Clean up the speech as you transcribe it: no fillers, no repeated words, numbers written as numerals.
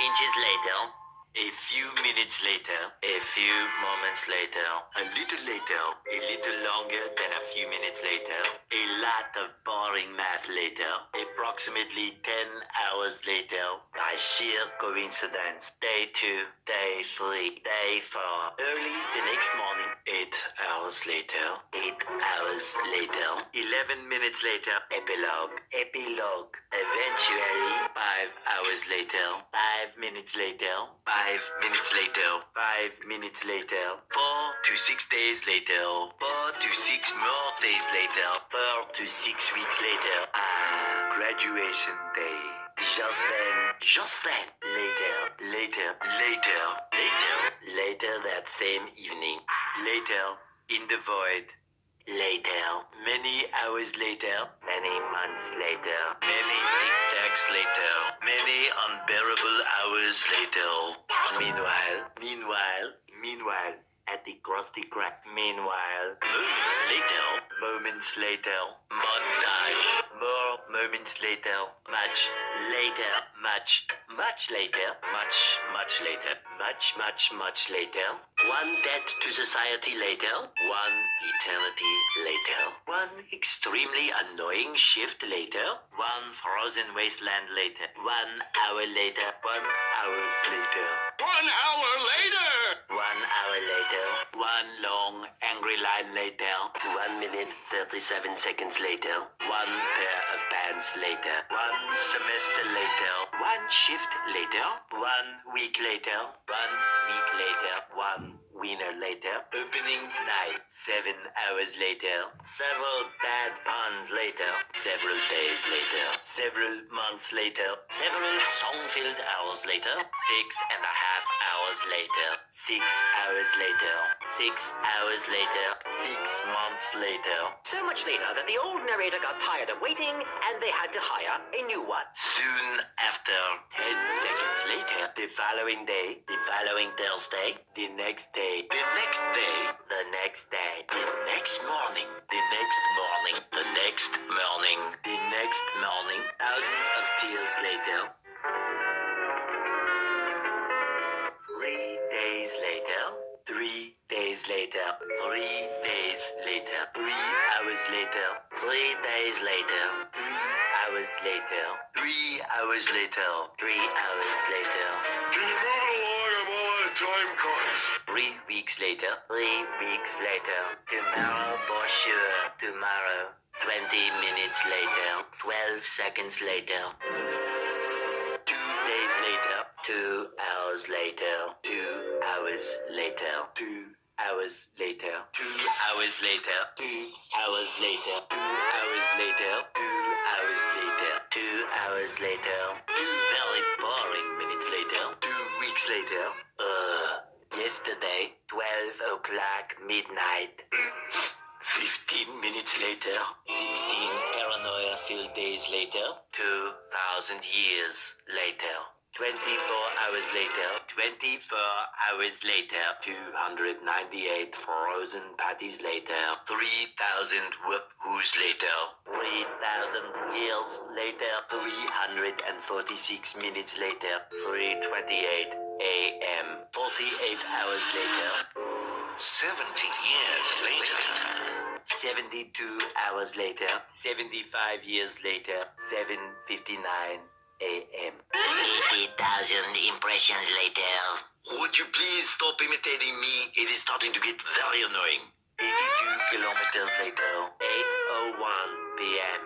inches later, a few minutes later, a few moments later, a little later, a little longer than a few minutes later, a lot of boring math later, approximately 10 hours later, by sheer coincidence, day 2, day 3, day 4, early the next morning, 8 hours later, 8 hours later, 11 minutes later, epilogue, epilogue, eventually, 5 hours later, 5 minutes later, 5 minutes later, 5 minutes later, 4 to 6 days later, 4 to 6 more days later, 4 to 6 weeks later, graduation day. Just then, later that same evening, later, in the void, later, many hours later, many months later, many tic-tacs later, many unbearable hours later. Meanwhile, at the Krusty Krab. Meanwhile, moments later, montage, more moments later, much later, much later, much later, one debt to society later, one eternity later, one extremely annoying shift later, one frozen wasteland later, 1 hour later, 1 hour later. 1 hour later! 1 hour later, one long angry line later, 1 minute 37 seconds later, one pair of pants later, one semester later, one shift later, 1 week later, 1 week later, one winner later, opening night, 7 hours later, several bad puns later, several days later, several months later, several song-filled hours later, 6.5 hours later, 6 hours later, 6 hours later, 6 months later. So much later that the old narrator got tired of waiting and they had to hire a new one. Soon after, 10 seconds later, the following day, the following Thursday, the next day, the next day, the next day, the next morning, the next morning, the next morning, the next morning, thousands of tears later. 3 days later, 3 days later, 3 days later, 3 hours later, 3 days later, 3 hours later, 3 hours later, 3 hours later. Can you move along? I'm all out of time cards. 3 weeks later, 3 weeks later, tomorrow for sure, tomorrow. 20 minutes later, 12 seconds later. 2 days later, 2 hours later, 2 hours later, 2 hours later, 2 hours later, 2 hours later, 2 hours later, 2 hours later, 2 hours later, 2 very boring minutes later, 2 weeks later, yesterday, 12 o'clock midnight. 15 minutes later, 16 paranoia-filled days later, 2,000 years later, 24 hours later, 24 hours later, 298 frozen patties later, 3,000 whoop-whoos later, 3,000 years later, 346 minutes later, 3:28 a.m., 48 hours later, 70 years later. 72 hours later, 75 years later, 7:59 a.m. 80,000 impressions later. Would you please stop imitating me? It is starting to get very annoying. 82 kilometers later, 8:01 p.m.